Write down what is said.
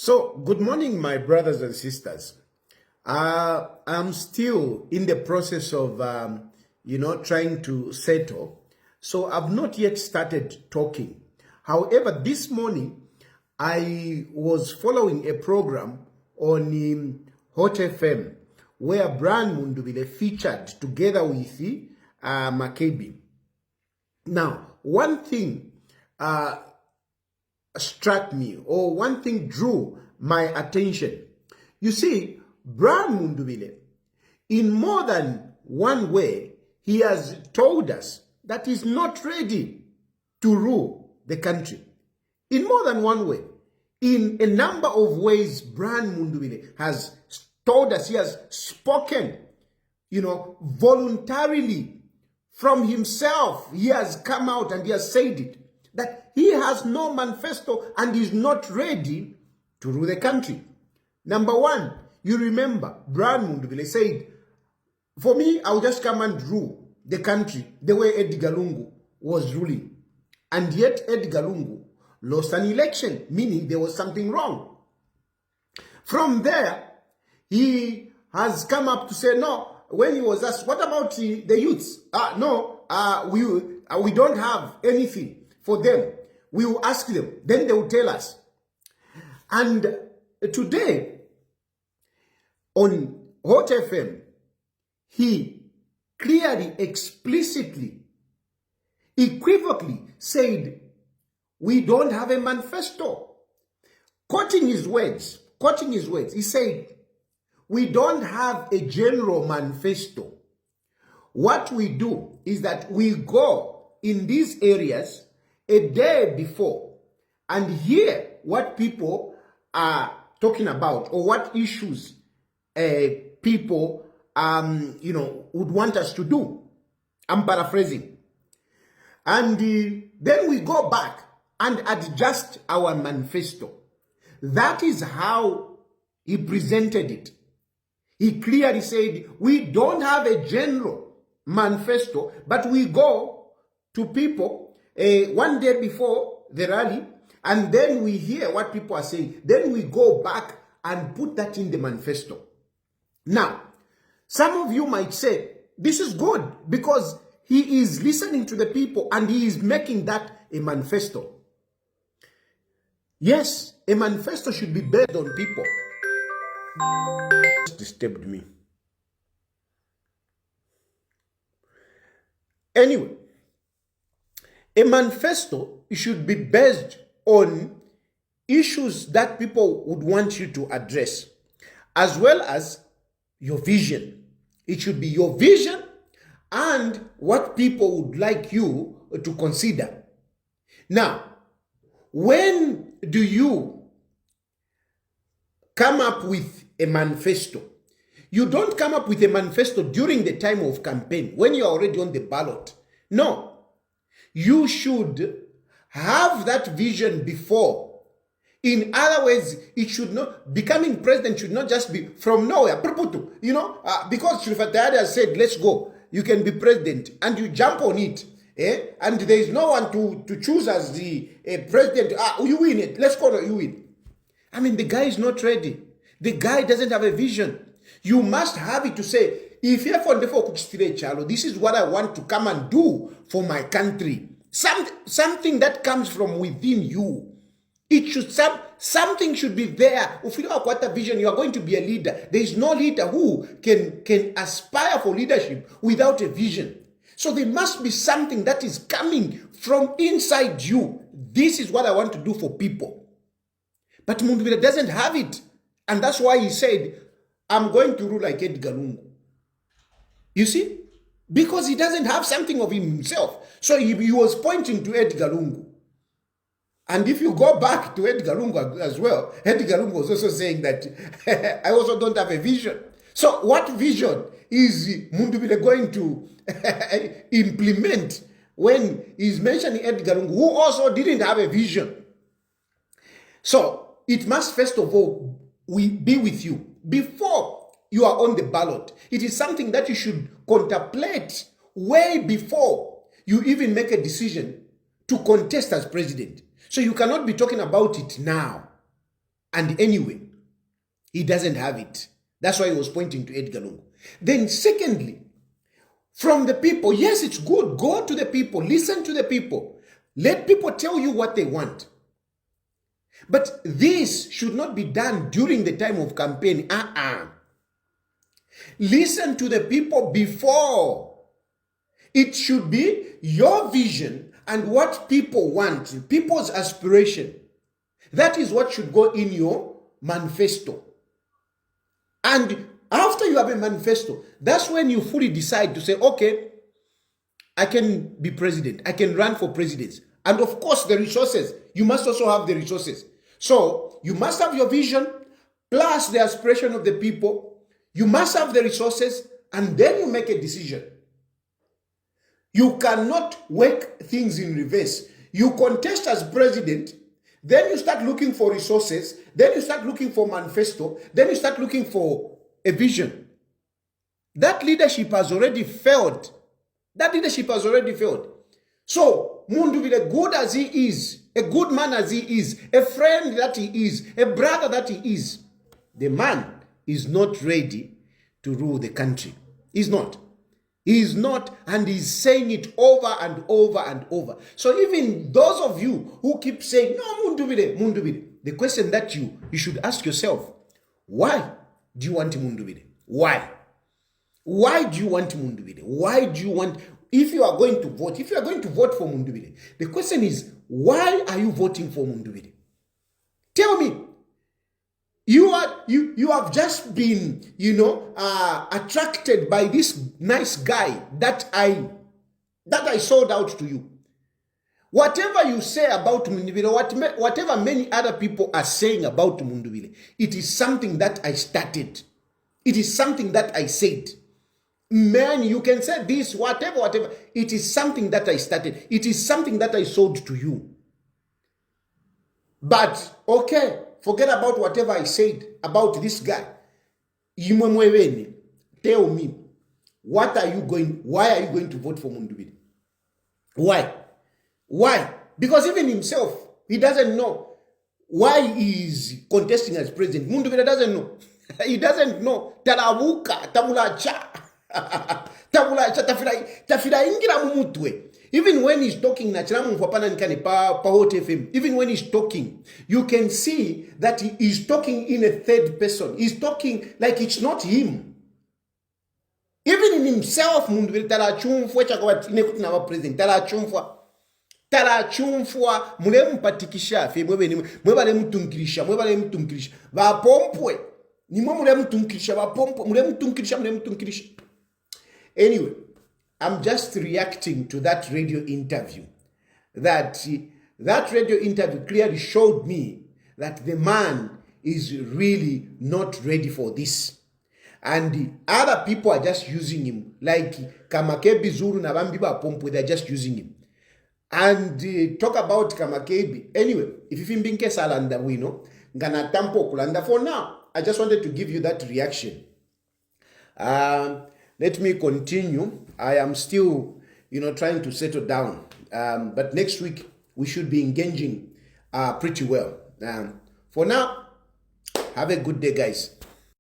So, good morning, my brothers and sisters. I'm still in the process of, trying to settle. So, I've not yet started talking. However, this morning, I was following a program on Hot FM where Brian Mundubile featured together with Makebi. Now, one thing struck me, or one thing drew my attention. You see, Brian Mundubile, in more than one way, he has told us that he's not ready to rule the country. In more than one way. In a number of ways, Brian Mundubile has told us, he has spoken, voluntarily from himself. He has come out and he has said it, that he has no manifesto and is not ready to rule the country. Number one, you remember, Brian Mundubile said, for me, I'll just come and rule the country the way Edgar Lungu was ruling. And yet Edgar Lungu lost an election, meaning there was something wrong. From there, he has come up to say, no, when he was asked, what about the youths? We don't have anything for them. We will ask them, then they will tell us. And today, on Hot FM, he clearly, explicitly, equivocally said, we don't have a manifesto. Quoting his words, he said, we don't have a general manifesto. What we do is that we go in these areas a day before and hear what people are talking about or what issues people would want us to do. I'm paraphrasing. And then we go back and adjust our manifesto. That is how he presented it. He clearly said, we don't have a general manifesto, but we go to people one day before the rally, and then we hear what people are saying. Then we go back and put that in the manifesto. Now, some of you might say, this is good because he is listening to the people and he is making that a manifesto. Yes, a manifesto should be based on people. It disturbed me. Anyway, a manifesto should be based on issues that people would want you to address, as well as your vision. It should be your vision and what people would like you to consider. Now, when do you come up with a manifesto? You don't come up with a manifesto during the time of campaign, when you're already on the ballot. No. You should have that vision before. In other words, it should not, becoming president should not just be from nowhere. Because Chilufya Tayali has said, let's go. You can be president and you jump on it. And there is no one to choose as the president. You win it. Let's go, you win. I mean, the guy is not ready. The guy doesn't have a vision. You must have it to say, if you're for this is what I want to come and do for my country. Something that comes from within you. Something should be there. If you have got a vision, you are going to be a leader. There is no leader who can aspire for leadership without a vision. So there must be something that is coming from inside you. This is what I want to do for people. But Mundubile doesn't have it. And that's why he said, I'm going to rule like Edgar Lungu. You see? Because he doesn't have something of himself. So he was pointing to Edgar Lungu. And if you go back to Edgar Lungu as well, Edgar Lungu was also saying that I also don't have a vision. So what vision is Mundubile going to implement when he's mentioning Edgar Lungu, who also didn't have a vision? So it must first of all be with you before you are on the ballot. It is something that you should contemplate way before you even make a decision to contest as president. So you cannot be talking about it now. And anyway, he doesn't have it. That's why he was pointing to Edgar Lungu. Then secondly, from the people, yes, it's good. Go to the people. Listen to the people. Let people tell you what they want. But this should not be done during the time of campaign. Listen to the people before. It should be your vision and what people want, people's aspiration. That is what should go in your manifesto. And after you have a manifesto, that's when you fully decide to say, okay, I can be president. I can run for president. And of course, the resources. You must also have the resources. So you must have your vision plus the aspiration of the people. You must have the resources, and then you make a decision. You cannot work things in reverse. You contest as president, then you start looking for resources, then you start looking for manifesto, then you start looking for a vision. That leadership has already failed. That leadership has already failed. So, Mundubile, good as he is, a good man as he is, a friend that he is, a brother that he is, the man is not ready to rule the country. He's not. He is not, and he's saying it over and over and over. So even those of you who keep saying, no, Mundubile, the question that you should ask yourself, why do you want Mundubile? Why? Why do you want Mundubile? Why do you want, if you are going to vote for Mundubile, the question is, why are you voting for Mundubile? Tell me. You have just been, attracted by this nice guy that I sold out to you. Whatever you say about Mundubile, whatever many other people are saying about Mundubile, it is something that I started. It is something that I said. Man, you can say this, whatever. It is something that I started. It is something that I sold to you. But, okay, forget about whatever I said about this guy. Tell me, why are you going to vote for Mundubile? Why? Why? Because even himself, he doesn't know why he is contesting as president. Mundubile doesn't know. He doesn't know. Talabuka, tabulacha. Tabulacha, tafira ingira mumutwe. Even when he's talking, even when he's talking, you can see that he is talking in a third person. He's talking like it's not him. Even in himself, Mundubile talachumfwa mule mpatikisha fe mwebale mtunkirisha vapompwe nimwe mule mtunkirisha vapompwe mule mtunkirisha. Anyway, I'm just reacting to that radio interview. That radio interview clearly showed me that the man is really not ready for this. And the other people are just using him. Like Kamakebi Zuru na Bambiba Pompo, they're just using him. And talk about Kamakebi. Anyway, if you think salanda wino, ngana tampo kulanda. For now, I just wanted to give you that reaction. Let me continue. I am still, trying to settle down. But next week, we should be engaging pretty well. For now, have a good day, guys.